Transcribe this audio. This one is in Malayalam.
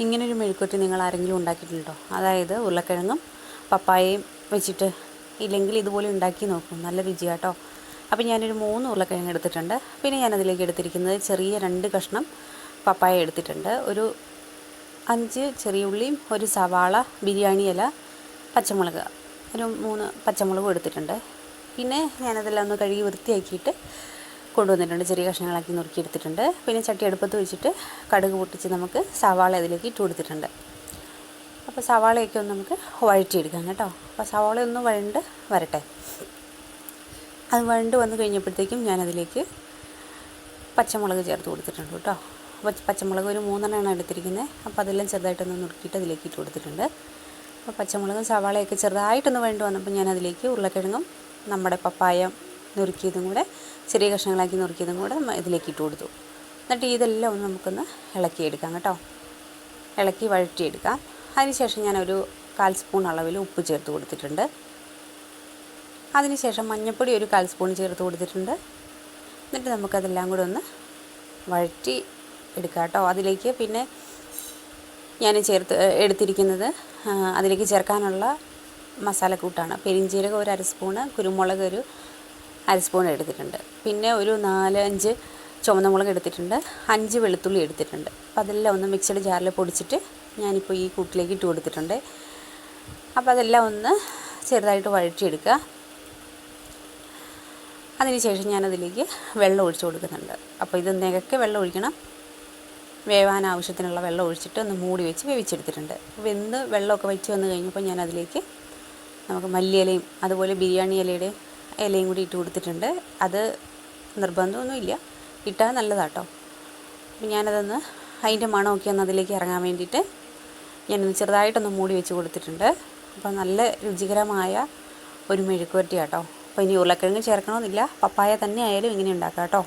ഇങ്ങനൊരു മെഴുക്കുവരട്ടി നിങ്ങൾ ആരെങ്കിലും ഉണ്ടാക്കിയിട്ടുണ്ടോ? അതായത് ഉരുളക്കിഴങ്ങും പപ്പായയും വെച്ചിട്ട്. ഇല്ലെങ്കിൽ ഇതുപോലെ ഉണ്ടാക്കി നോക്കും, നല്ല രുചിയാട്ടോ. അപ്പോൾ ഞാനൊരു 3 ഉരുളക്കിഴങ്ങ് എടുത്തിട്ടുണ്ട്. പിന്നെ ഞാനതിലേക്ക് എടുത്തിരിക്കുന്നത് ചെറിയ 2 കഷ്ണം പപ്പായ എടുത്തിട്ടുണ്ട്. ഒരു 5 ചെറിയ ഉള്ളിയും ഒരു സവാള, ബിരിയാണി ഇല, പച്ചമുളക്, ഒരു 3 പച്ചമുളകും എടുത്തിട്ടുണ്ട്. പിന്നെ ഞാനതെല്ലാം ഒന്ന് കഴുകി വൃത്തിയാക്കിയിട്ട് കൊണ്ടുവന്നിട്ടുണ്ട്, ചെറിയ കഷ്ണങ്ങളാക്കി നുറുക്കിയെടുത്തിട്ടുണ്ട്. പിന്നെ ചട്ടി അടുപ്പത്ത് വെച്ചിട്ട് കടുക് പൊട്ടിച്ച് നമുക്ക് സവാള അതിലേക്ക് ഇട്ട് കൊടുത്തിട്ടുണ്ട്. അപ്പോൾ സവാളയൊക്കെ ഒന്ന് നമുക്ക് വഴറ്റിയെടുക്കാം കേട്ടോ. അപ്പോൾ സവാള ഒന്ന് വഴണ്ട് വരട്ടെ. അത് വഴണ്ട് വന്ന് കഴിഞ്ഞപ്പോഴത്തേക്കും ഞാനതിലേക്ക് പച്ചമുളക് ചേർത്ത് കൊടുത്തിട്ടുണ്ട് കേട്ടോ. അപ്പോൾ പച്ചമുളക് ഒരു 3 എടുത്തിരിക്കുന്നത്. അപ്പോൾ അതെല്ലാം ചെറുതായിട്ടൊന്ന് നുറുക്കിയിട്ട് അതിലേക്ക് ഇട്ട് കൊടുത്തിട്ടുണ്ട്. അപ്പോൾ പച്ചമുളകും സവാളയൊക്കെ ചെറുതായിട്ടൊന്ന് വഴണ്ട് വന്നപ്പോൾ ഞാനതിലേക്ക് ഉരുളക്കിഴങ്ങും നമ്മുടെ പപ്പായ നുറുക്കിയതും കൂടെ, ചെറിയ കഷ്ണങ്ങളാക്കി നുറുക്കിയതും കൂടെ ഇതിലേക്ക് ഇട്ട് കൊടുത്തു. എന്നിട്ട് ഇതെല്ലാം ഒന്ന് നമുക്കൊന്ന് ഇളക്കിയെടുക്കാം കേട്ടോ. ഇളക്കി വഴറ്റിയെടുക്കാം. അതിനുശേഷം ഞാനൊരു 1/4 സ്പൂൺ അളവിൽ ഉപ്പ് ചേർത്ത് കൊടുത്തിട്ടുണ്ട്. അതിനുശേഷം മഞ്ഞൾപ്പൊടി ഒരു 1/4 സ്പൂൺ ചേർത്ത് കൊടുത്തിട്ടുണ്ട്. എന്നിട്ട് നമുക്കതെല്ലാം കൂടെ ഒന്ന് വഴറ്റി എടുക്കാം കേട്ടോ. അതിലേക്ക് പിന്നെ ഞാൻ എടുത്തിരിക്കുന്നത് അതിലേക്ക് ചേർക്കാനുള്ള മസാലക്കൂട്ടാണ്. പെരിഞ്ജീരകം ഒരു 1/2 സ്പൂണ്, കുരുമുളക് ഒരു 1/2 സ്പൂൺ എടുത്തിട്ടുണ്ട്. പിന്നെ ഒരു 4-5 ചുവന്ന മുളക് എടുത്തിട്ടുണ്ട്, 5 വെളുത്തുള്ളി എടുത്തിട്ടുണ്ട്. അപ്പോൾ അതെല്ലാം ഒന്ന് മിക്സഡ് ജാറിൽ പൊടിച്ചിട്ട് ഞാനിപ്പോൾ ഈ കൂട്ടിലേക്ക് ഇട്ട് കൊടുത്തിട്ടുണ്ട്. അപ്പോൾ അതെല്ലാം ഒന്ന് ചെറുതായിട്ട് വഴറ്റിയെടുക്കുക. അതിനുശേഷം ഞാനതിലേക്ക് വെള്ളം ഒഴിച്ച് കൊടുക്കുന്നുണ്ട്. അപ്പോൾ ഇത് നികക്കെ വെള്ളം ഒഴിക്കണം. വേവാൻ ആവശ്യത്തിനുള്ള വെള്ളം ഒഴിച്ചിട്ട് ഒന്ന് മൂടി വെച്ച് വേവിച്ചെടുത്തിട്ടുണ്ട്. വെന്ത് വെള്ളമൊക്കെ വെച്ച് വന്ന് കഴിഞ്ഞപ്പോൾ ഞാനതിലേക്ക് നമുക്ക് മല്ലിയിലയും അതുപോലെ ബിരിയാണി ഇലയും കൂടി ഇട്ട് കൊടുത്തിട്ടുണ്ട്. അത് നിർബന്ധമൊന്നുമില്ല, ഇട്ടാൽ നല്ലതാട്ടോ. അപ്പോൾ ഞാനതൊന്ന് അതിൻ്റെ മണമൊക്കെ ഒന്ന് അതിലേക്ക് ഇറങ്ങാൻ വേണ്ടിയിട്ട് ഞാനൊന്ന് ചെറുതായിട്ടൊന്ന് മൂടി വെച്ച് കൊടുത്തിട്ടുണ്ട്. അപ്പോൾ നല്ല രുചികരമായ ഒരു മെഴുക്കുവരട്ടി കേട്ടോ. അപ്പോൾ ഇനി ഉരുളക്കിഴങ്ങ് ചേർക്കണമെന്നില്ല, പപ്പായ തന്നെ ആയാലും ഇങ്ങനെ ഉണ്ടാക്കാം കേട്ടോ.